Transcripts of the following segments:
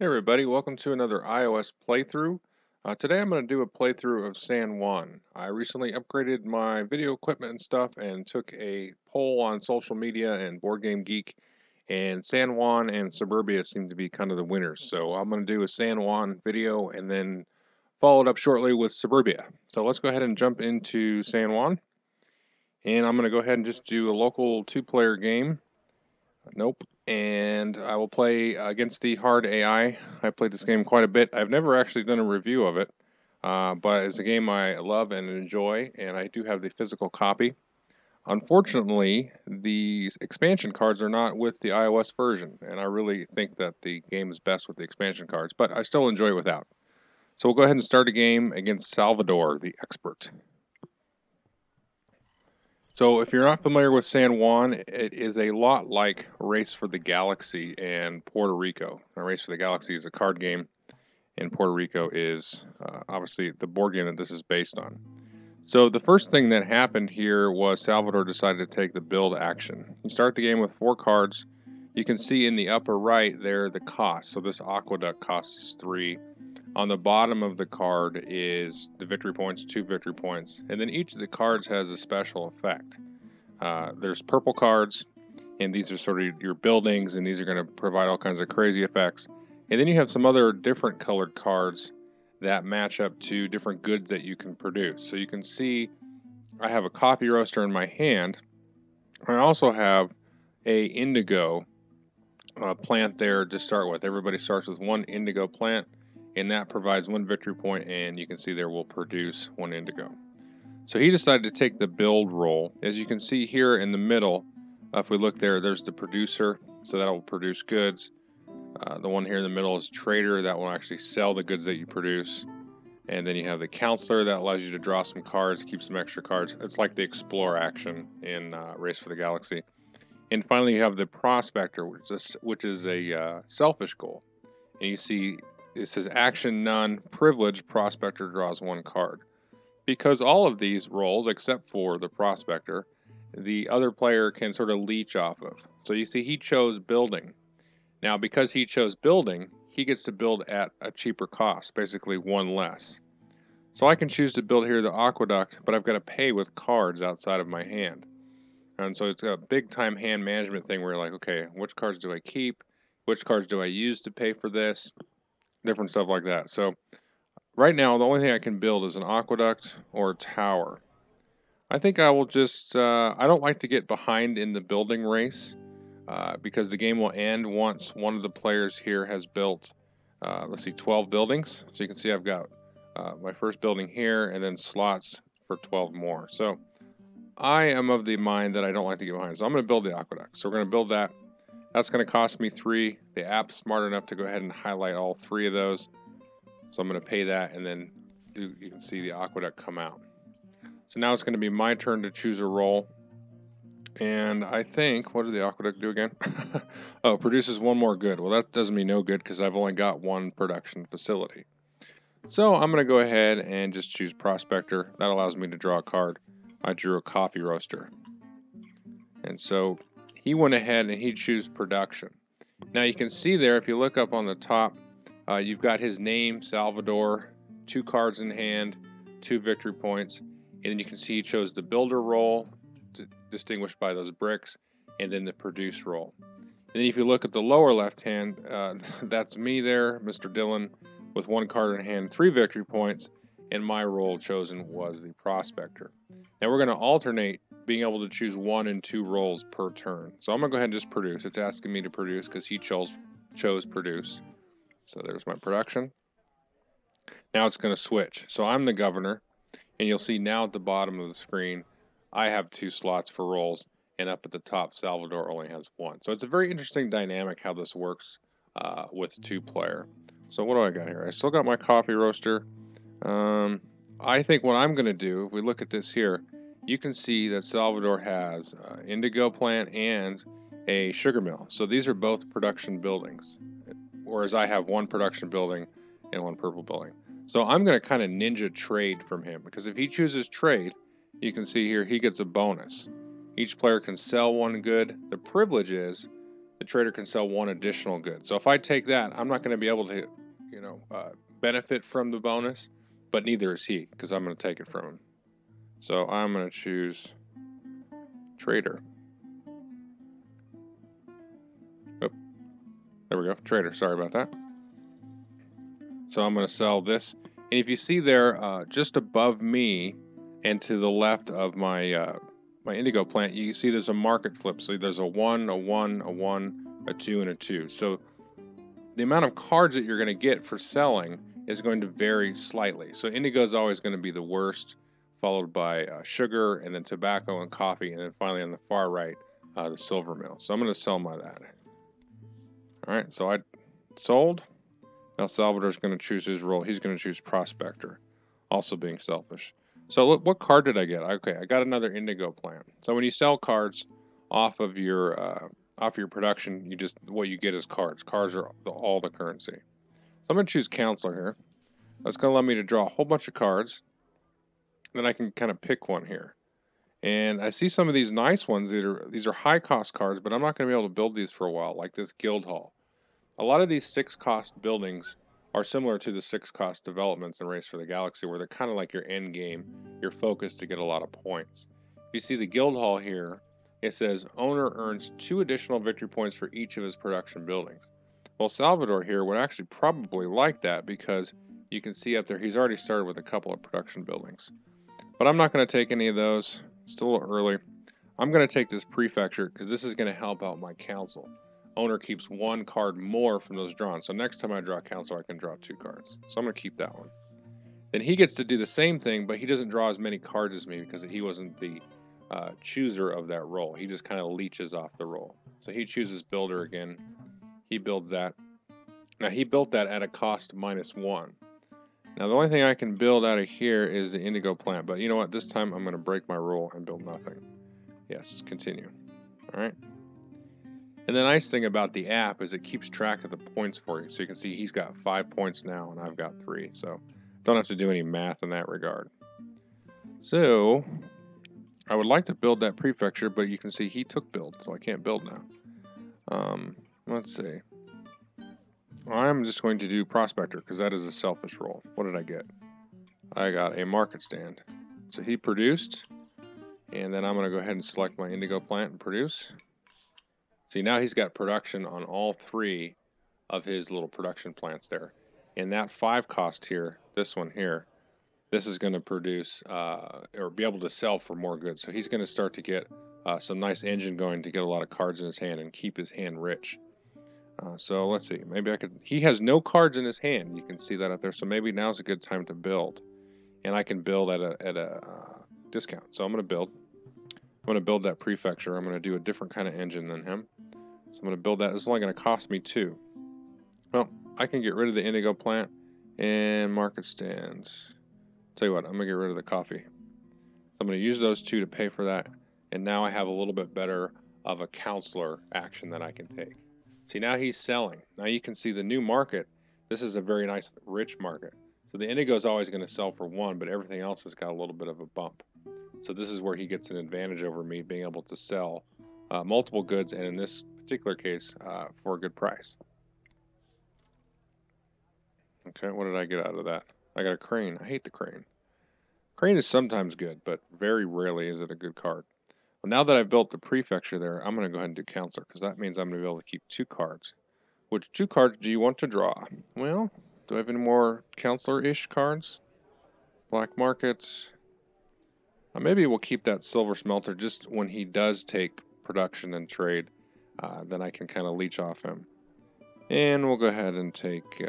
Hey everybody, welcome to another iOS playthrough. Today I'm going to do a playthrough of San Juan. I recently upgraded my video equipment and stuff and took a poll on social media and Board Game Geek, and San Juan and Suburbia seem to be kind of the winners. So I'm going to do a San Juan video and then follow it up shortly with Suburbia. So let's go ahead and jump into San Juan. And I'm going to go ahead and just do a local two-player game. Nope. And I will play against the hard AI. I played this game quite a bit. I've never actually done a review of it, but it's a game I love and enjoy, and I do have the physical copy. Unfortunately, the expansion cards are not with the iOS version, and I really think that the game is best with the expansion cards, but I still enjoy it without. So we'll go ahead and start a game against Salvador, the expert. So if you're not familiar with San Juan, it is a lot like Race for the Galaxy and Puerto Rico. Now, Race for the Galaxy is a card game, and Puerto Rico is obviously the board game that this is based on. So the first thing that happened here was Salvador decided to take the build action. You start the game with 4 cards. You can see in the upper right there the cost. So this aqueduct costs 3. On the bottom of the card is the victory points, 2 victory points, and then each of the cards has a special effect. There's purple cards, and these are sort of your buildings, and these are going to provide all kinds of crazy effects. And then you have some other different colored cards that match up to different goods that you can produce. So you can see I have a coffee roaster in my hand. I also have a indigo plant there to start with. Everybody starts with 1 indigo plant, and that provides 1 victory point, and you can see there will produce 1 indigo. So he decided to take the build role. As you can see here in the middle, if we look there, there's the producer, so that will produce goods. The one here in the middle is trader, that will actually sell the goods that you produce. And then you have the counselor, that allows you to draw some cards, keep some extra cards. It's like the explore action in Race for the Galaxy. And finally, you have the prospector, which is a selfish goal. And you see it says action none, privilege, prospector draws 1 card. Because all of these roles, except for the prospector, the other player can sort of leech off of. So you see he chose building. Now because he chose building, he gets to build at a cheaper cost, basically 1 less. So I can choose to build here the aqueduct, but I've got to pay with cards outside of my hand. And so it's a big time hand management thing where you're like, okay, which cards do I keep? Which cards do I use to pay for this? Different stuff like that. So right now, the only thing I can build is an aqueduct or a tower. I think I will just, I don't like to get behind in the building race because the game will end once one of the players here has built, let's see, 12 buildings. So you can see I've got my first building here and then slots for 12 more. So I am of the mind that I don't like to get behind. So I'm going to build the aqueduct. So we're going to build that. That's going to cost me 3. The app's smart enough to go ahead and highlight all 3 of those. So I'm going to pay that, and then you can see the aqueduct come out. So now it's going to be my turn to choose a role. And I think, what did the aqueduct do again? Oh, produces 1 more good. Well, that does me no good because I've only got 1 production facility. So I'm going to go ahead and just choose prospector. That allows me to draw a card. I drew a coffee roaster. And so he went ahead and he chose production. Now you can see there, if you look up on the top, you've got his name, Salvador, 2 cards in hand, 2 victory points, and then you can see he chose the builder role, distinguished by those bricks, and then the produce role. And then if you look at the lower left hand, that's me there, Mr. Dillon, with 1 card in hand, 3 victory points, and my role chosen was the prospector. Now we're going to alternate being able to choose 1 and 2 roles per turn. So I'm going to go ahead and just produce. It's asking me to produce because he chose produce. So there's my production. Now it's going to switch. So I'm the governor, and you'll see now at the bottom of the screen, I have 2 slots for roles, and up at the top, Salvador only has 1. So it's a very interesting dynamic how this works with 2-player. So what do I got here? I still got my coffee roaster. I think what I'm going to do, if we look at this here, you can see that Salvador has indigo plant and a sugar mill. So these are both production buildings, whereas I have 1 production building and 1 purple building. So I'm going to kind of ninja trade from him, because if he chooses trade, you can see here he gets a bonus. Each player can sell 1 good. The privilege is the trader can sell one additional good. So if I take that, I'm not going to be able to, benefit from the bonus, but neither is he, because I'm going to take it from him. So I'm going to choose trader. Oh, there we go, trader. Sorry about that. So I'm going to sell this. And if you see there, just above me and to the left of my my indigo plant, you can see there's a market flip. So there's a 1, a 1, a 1, a 2, and a 2. So the amount of cards that you're going to get for selling is going to vary slightly. So indigo is always going to be the worst, followed by sugar, and then tobacco and coffee, and then finally on the far right, the silver mill. So I'm going to sell my that. All right, so I sold. Now Salvador's going to choose his role. He's going to choose prospector, also being selfish. So look, what card did I get? Okay, I got another indigo plant. So when you sell cards off of your production, what you get is cards. Cards are all the currency. So I'm going to choose counselor here. That's going to allow me to draw a whole bunch of cards. Then I can kind of pick one here. And I see some of these nice ones. These are high cost cards, but I'm not going to be able to build these for a while, like this guild hall. A lot of these 6-cost buildings are similar to the 6-cost developments in Race for the Galaxy, where they're kind of like your end game, your focus to get a lot of points. If you see the guild hall here, it says owner earns 2 additional victory points for each of his production buildings. Well, Salvador here would actually probably like that, because you can see up there he's already started with a couple of production buildings. But I'm not going to take any of those. It's still a little early. I'm going to take this prefecture because this is going to help out my council. Owner keeps 1 card more from those drawn. So next time I draw counselor, I can draw 2 cards. So I'm going to keep that one. Then he gets to do the same thing, but he doesn't draw as many cards as me because he wasn't the chooser of that role. He just kind of leeches off the role. So he chooses builder again. He builds that. Now he built that at a cost -1. Now the only thing I can build out of here is the indigo plant. But you know what? This time I'm going to break my rule and build nothing. Yes, continue. All right. And the nice thing about the app is it keeps track of the points for you. So you can see he's got 5 points now and I've got 3. So don't have to do any math in that regard. So I would like to build that prefecture, but you can see he took build, so I can't build now. Let's see. I'm just going to do prospector because that is a selfish role. What did I get? I got a market stand. So he produced, and then I'm going to go ahead and select my indigo plant and produce. See, now he's got production on all 3 of his little production plants there. And that 5 cost here, this one here, this is going to produce or be able to sell for more goods. So he's going to start to get some nice engine going to get a lot of cards in his hand and keep his hand rich. So let's see, maybe I could, he has no cards in his hand. You can see that up there. So maybe now's a good time to build. And I can build at a discount. So I'm going to build. I'm going to build that prefecture. I'm going to do a different kind of engine than him. So I'm going to build that. It's only going to cost me 2. Well, I can get rid of the indigo plant and market stands. Tell you what, I'm going to get rid of the coffee. So I'm going to use those 2 to pay for that. And now I have a little bit better of a counselor action that I can take. See, now he's selling. Now you can see the new market. This is a very nice, rich market. So the indigo is always going to sell for 1, but everything else has got a little bit of a bump. So this is where he gets an advantage over me, being able to sell multiple goods, and in this particular case, for a good price. Okay, what did I get out of that? I got a crane. I hate the crane. Crane is sometimes good, but very rarely is it a good card. Well, now that I've built the prefecture there, I'm going to go ahead and do counselor, because that means I'm going to be able to keep 2 cards. Which 2 cards do you want to draw? Well, do I have any more counselor-ish cards? Black markets. Maybe we'll keep that silver smelter just when he does take production and trade. Then I can kind of leech off him. And we'll go ahead and take...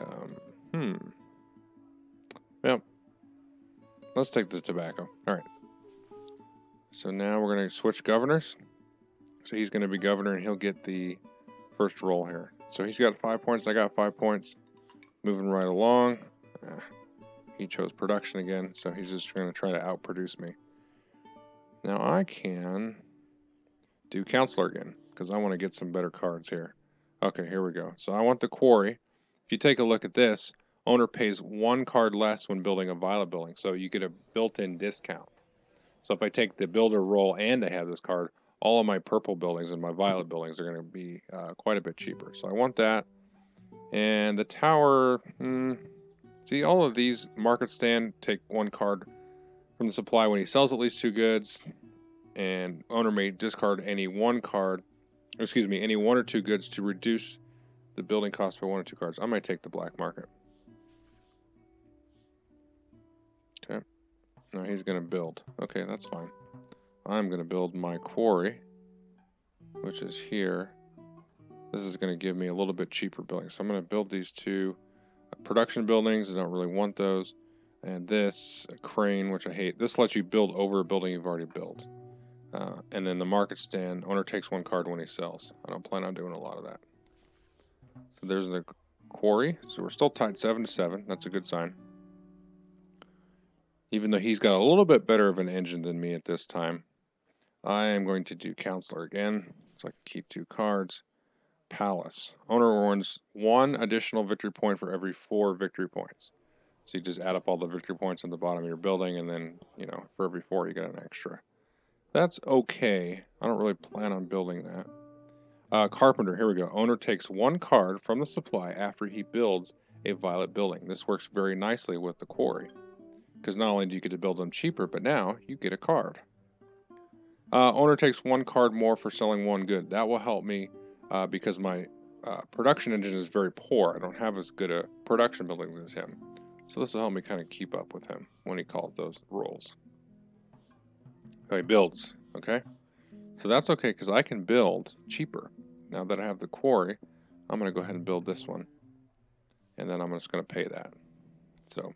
Well, let's take the tobacco. All right. So now we're going to switch governors. So he's going to be governor, and he'll get the first roll here. So he's got 5 points. I got 5 points. Moving right along. He chose production again, so he's just going to try to outproduce me. Now I can do counselor again, because I want to get some better cards here. Okay, here we go. So I want the quarry. If you take a look at this, owner pays 1 card less when building a violet building, so you get a built-in discount. So if I take the builder roll and I have this card, all of my purple buildings and my violet buildings are going to be quite a bit cheaper. So I want that. And the tower, see, all of these market stand take 1 card from the supply when he sells at least 2 goods, and owner may discard any 1 card, or excuse me, any 1 or 2 goods to reduce the building cost by 1 or 2 cards. I might take the black market. Okay. Now he's going to build. Okay, that's fine. I'm going to build my quarry, which is here. This is going to give me a little bit cheaper buildings. So I'm going to build these 2 production buildings. I don't really want those. And this, a crane, which I hate. This lets you build over a building you've already built. And then the market stand, owner takes 1 card when he sells. I don't plan on doing a lot of that. So there's the quarry. So we're still tied 7-7. That's a good sign. Even though he's got a little bit better of an engine than me at this time. I am going to do Counselor again, so I can keep 2 cards. Palace. Owner earns 1 additional victory point for every 4 victory points. So you just add up all the victory points on the bottom of your building, and then, you know, for every 4 you get an extra. That's okay. I don't really plan on building that. Carpenter, here we go. Owner takes 1 card from the supply after he builds a violet building. This works very nicely with the quarry, because not only do you get to build them cheaper, but now you get a card. Owner takes 1 card more for selling 1 good. That will help me because my production engine is very poor. I don't have as good a production buildings as him. So this will help me kind of keep up with him when he calls those rolls. Oh, he builds, okay? So that's okay because I can build cheaper. Now that I have the quarry, I'm going to go ahead and build this one. And then I'm just going to pay that. So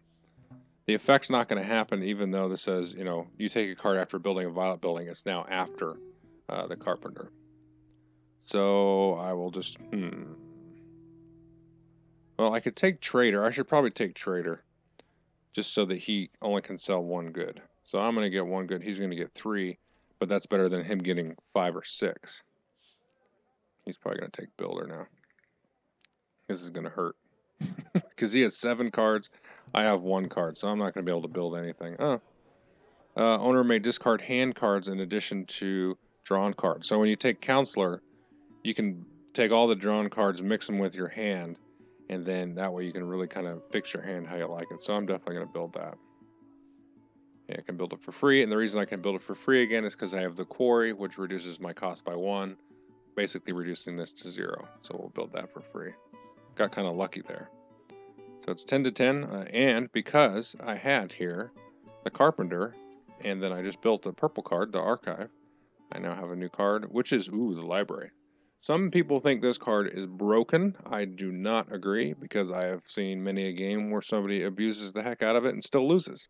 the effect's not going to happen even though this says, you know, you take a card after building a violet building. It's now after the carpenter. So I will just, Well, I could take trader. I should probably take trader just so that he only can sell 1 good. So I'm going to get 1 good. He's going to get 3, but that's better than him getting 5 or 6. He's probably going to take builder now. This is going to hurt because he has 7 cards. I have 1 card, so I'm not going to be able to build anything. Owner may discard hand cards in addition to drawn cards. So when you take Counselor, you can take all the drawn cards, mix them with your hand, and then that way you can really kind of fix your hand how you like it. So I'm definitely going to build that. Yeah, I can build it for free, and the reason I can build it for free again is because I have the quarry, which reduces my cost by 1, basically reducing this to 0. So we'll build that for free. Got kind of lucky there. So it's 10-10, and because I had here the carpenter, and then I just built a purple card, the archive, I now have a new card, which is, the library. Some people think this card is broken. I do not agree because I have seen many a game where somebody abuses the heck out of it and still loses.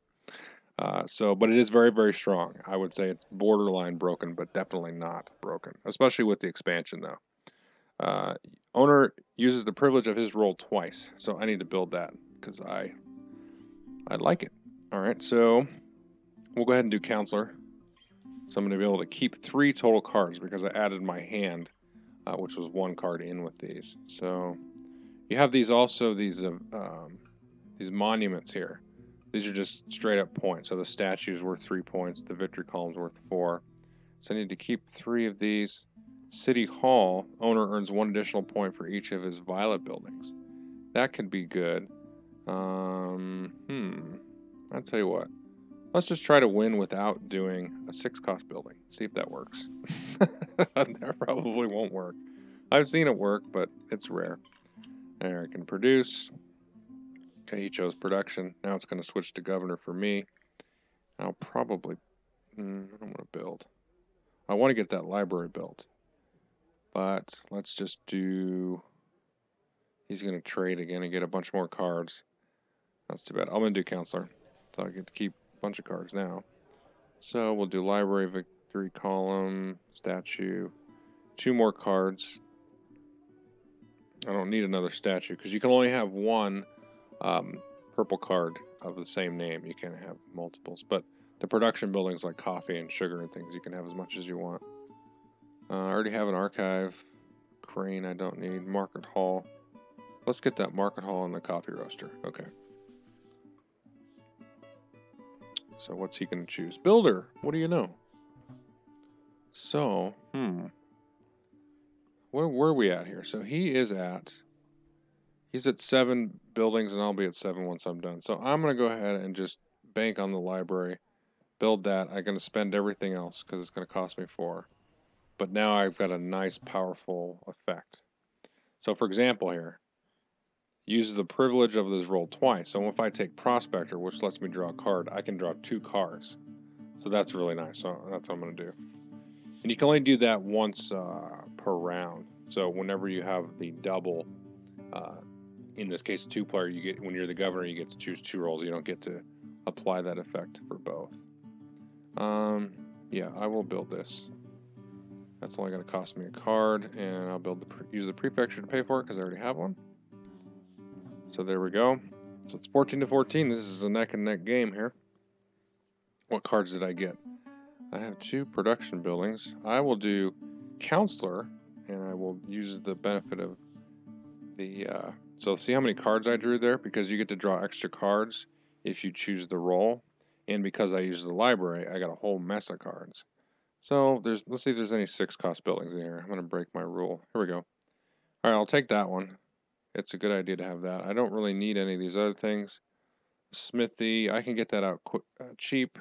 But it is very, very strong. I would say it's borderline broken, but definitely not broken, especially with the expansion, though. Owner uses the privilege of his role twice, so I need to build that because I like it. All right, so we'll go ahead and do Counselor. So I'm going to be able to keep 3 total cards because I added my hand, which was 1 card in with these. So you have these also, these monuments here. These are just straight up points. So the statue's worth 3 points. The victory column's worth 4. So I need to keep 3 of these. City Hall, owner earns 1 additional point for each of his violet buildings. That could be good. I'll tell you what. Let's just try to win without doing a 6-cost building. See if that works. That probably won't work. I've seen it work, but it's rare. There, I can produce. Okay, he chose production. Now it's going to switch to governor for me. I'll probably... I don't want to build. I want to get that library built. But let's just do... He's going to trade again and get a bunch more cards. That's too bad. I'm going to do Counselor. So I get to keep a bunch of cards now. So we'll do library, victory column, statue. 2 more cards. I don't need another statue because you can only have 1 purple card of the same name. You can't have multiples. But the production buildings like coffee and sugar and things, you can have as much as you want. I already have an archive. Crane I don't need. Market hall. Let's get that market hall and the coffee roaster. Okay. So what's he going to choose? Builder. What do you know? So, where are we at here? So he's at 7 buildings, and I'll be at 7 once I'm done. So I'm going to go ahead and just bank on the library, build that. I'm going to spend everything else because it's going to cost me 4. But now I've got a nice, powerful effect. So for example here, uses the privilege of this roll twice. So if I take Prospector, which lets me draw a card, I can draw 2 cards. So that's really nice. So that's what I'm going to do. And you can only do that once per round. So whenever you have the double, in this case 2-player, you get, when you're the governor, you get to choose 2 rolls. You don't get to apply that effect for both. Yeah, I will build this. That's only going to cost me a card, and I'll use the prefecture to pay for it because I already have one. So there we go. So it's 14 to 14. This is a neck and neck game here. What cards did I get? I have 2 production buildings. I will do Counselor, and I will use the benefit of the... so see how many cards I drew there? Because you get to draw extra cards if you choose the roll. And because I use the library, I got a whole mess of cards. So let's see if there's any 6-cost buildings in here. I'm going to break my rule. Here we go. All right, I'll take that one. It's a good idea to have that. I don't really need any of these other things. Smithy, I can get that out cheap.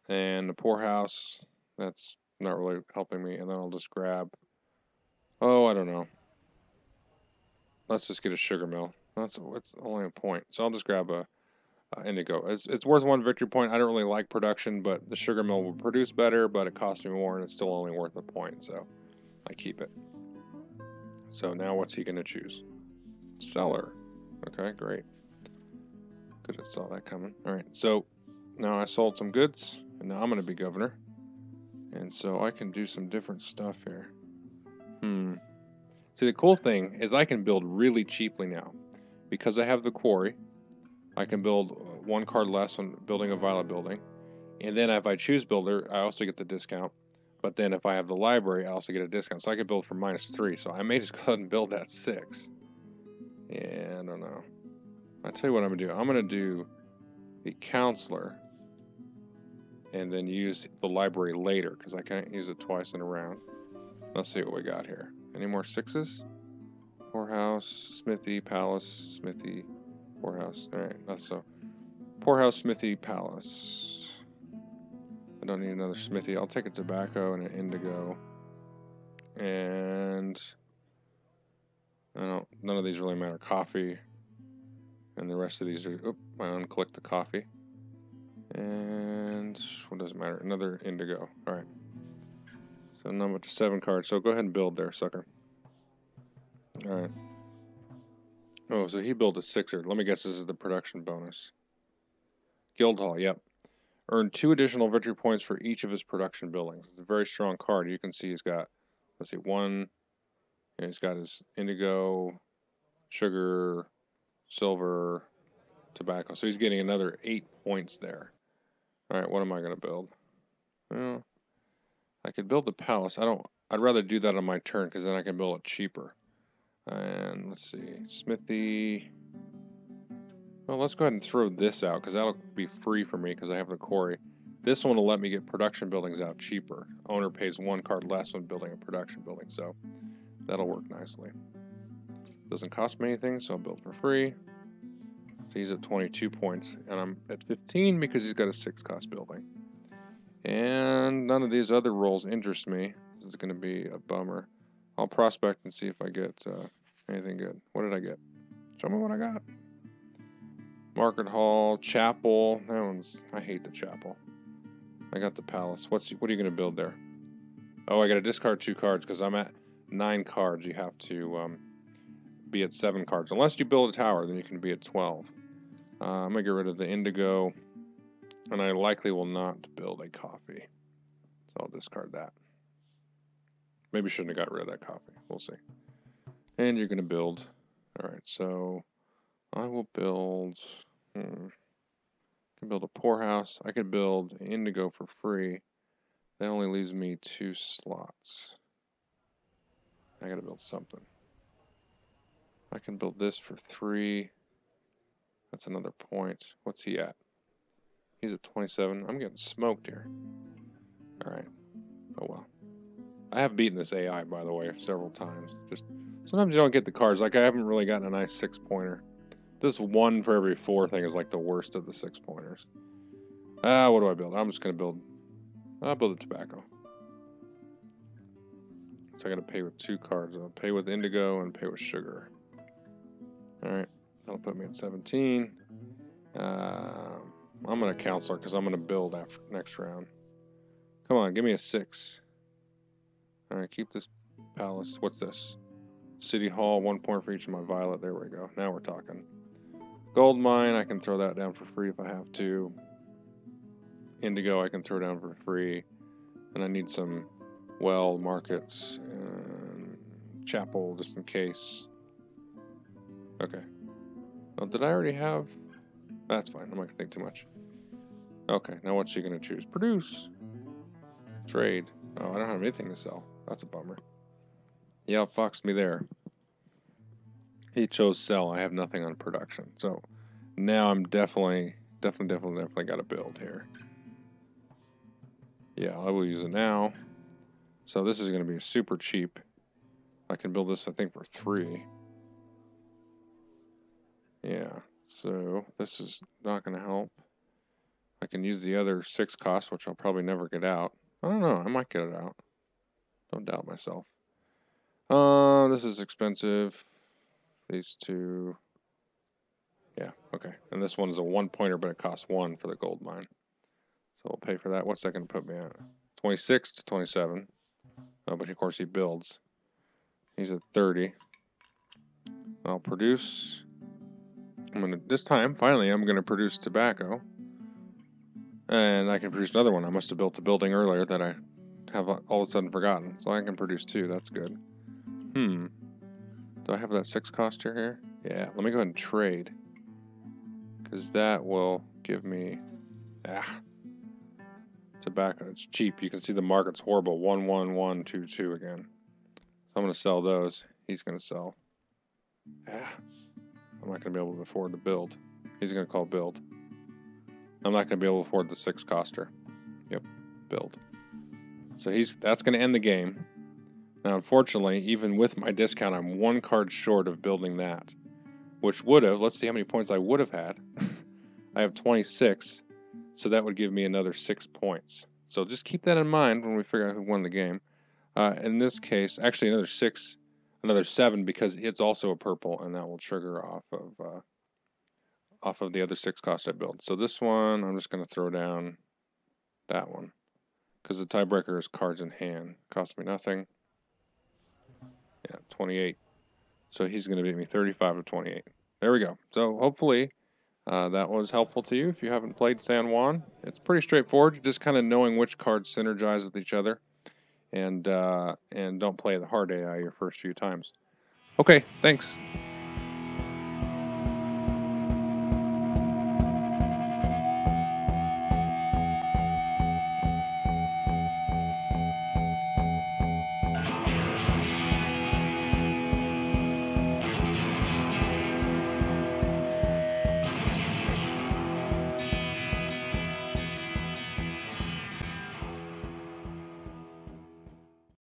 And the poorhouse, that's not really helping me. And then I'll just grab, oh, I don't know. Let's just get a sugar mill. It's only a point. So I'll just grab a indigo. It's worth 1 victory point. I don't really like production, but the sugar mill will produce better, but it costs me more, and it's still only worth a point. So I keep it. So now what's he going to choose? Seller. Okay, great. Could have saw that coming. All right, so now I sold some goods, and now I'm going to be governor. And so I can do some different stuff here. See, the cool thing is I can build really cheaply now. Because I have the quarry, I can build 1 card less when building a violet building. And then if I choose builder, I also get the discount. But then if I have the library, I also get a discount. So I could build for -3. So I may just go ahead and build that 6. Yeah, I don't know. I'll tell you what I'm going to do. I'm going to do the counselor and then use the library later because I can't use it twice in a round. Let's see what we got here. Any more 6s? Poorhouse, Smithy, Palace, Smithy, Poorhouse. All right, that's so. Poorhouse, Smithy, Palace. I don't need another Smithy. I'll take a tobacco and an indigo. And none of these really matter. Coffee. And the rest of these are, I unclicked the coffee. And what does it matter? Another indigo. All right. So now I'm up to 7 cards. So go ahead and build there, sucker. All right. Oh, so he built a 6er. Let me guess this is the production bonus. Guildhall, yep. Earn 2 additional victory points for each of his production buildings. It's a very strong card. You can see he's got, let's see, 1. And he's got his indigo, sugar, silver, tobacco. So he's getting another 8 points there. All right, what am I going to build? Well, I could build the palace. I'd rather do that on my turn because then I can build it cheaper. And let's see, Smithy. Well, let's go ahead and throw this out because that'll be free for me because I have the quarry. This one will let me get production buildings out cheaper. Owner pays 1 card less when building a production building, so that'll work nicely. Doesn't cost me anything, so I'll build for free. So he's at 22 points, and I'm at 15 because he's got a 6-cost building. And none of these other rolls interest me. This is going to be a bummer. I'll prospect and see if I get anything good. What did I get? Show me what I got. Market Hall, Chapel. That one's, I hate the Chapel. I got the Palace. What are you going to build there? Oh, I got to discard 2 cards because I'm at 9 cards. You have to be at 7 cards. Unless you build a tower, then you can be at 12. I'm going to get rid of the indigo. And I likely will not build a coffee. So I'll discard that. Maybe shouldn't have got rid of that coffee. We'll see. And you're going to build. All right, so I will build... I can build a poorhouse. I could build indigo for free. That only leaves me 2 slots. I got to build something. I can build this for 3. That's another point. What's he at? He's at 27. I'm getting smoked here. All right. Oh well. I have beaten this AI, by the way, several times. Just sometimes you don't get the cards. Like, I haven't really gotten a nice 6-pointer. This 1 for every 4 thing is like the worst of the 6-pointers. What do I build? I'm just going to build... I'll build a tobacco. So I got to pay with 2 cards. I'll pay with indigo and pay with sugar. Alright. That'll put me at 17. I'm going to counselor because I'm going to build after next round. Come on, give me a 6. Alright, keep this palace. What's this? City Hall, 1 point for each of my violet. There we go. Now we're talking. Gold mine, I can throw that down for free if I have to. Indigo, I can throw down for free. And I need some well markets and chapel just in case. Okay. Oh, did I already have? That's fine. I'm not going to think too much. Okay, now what's she going to choose? Produce. Trade. Oh, I don't have anything to sell. That's a bummer. He outfoxed me there. He chose sell. I have nothing on production. So now I'm definitely got to build here. Yeah, I will use it now. So this is going to be super cheap. I can build this, I think, for 3. Yeah, so this is not going to help. I can use the other 6 cost, which I'll probably never get out. I don't know. I might get it out. Don't doubt myself. This is expensive. These 2. Yeah, okay. And this one is a 1-pointer, but it costs 1 for the gold mine. So we'll pay for that. What's that going to put me at? 26 to 27. Oh, but of course he builds. He's at 30. I'll produce. This time, finally, I'm going to produce tobacco. And I can produce another one. I must have built the building earlier that I have all of a sudden forgotten. So I can produce 2. That's good. Do I have that 6 cost here? Yeah, let me go ahead and trade. Because that will give me... tobacco. It's cheap. You can see the market's horrible. 1, 1, 1, 2, 2 again. So I'm going to sell those. He's going to sell. I'm not going to be able to afford to build. He's going to call build. I'm not going to be able to afford the 6 coster. Yep, build. So that's going to end the game. Now, unfortunately, even with my discount, I'm 1 card short of building that. Which would have, let's see how many points I would have had. I have 26, so that would give me another 6 points. So just keep that in mind when we figure out who won the game. In this case, actually another 7 because it's also a purple, and that will trigger off of the other 6 costs I built. So this one, I'm just going to throw down that one because the tiebreaker is cards in hand. Costs me nothing. Yeah, 28. So he's going to beat me 35 to 28. There we go. So hopefully that was helpful to you if you haven't played San Juan. It's pretty straightforward, just kind of knowing which cards synergize with each other, and don't play the hard AI your first few times. Okay, thanks.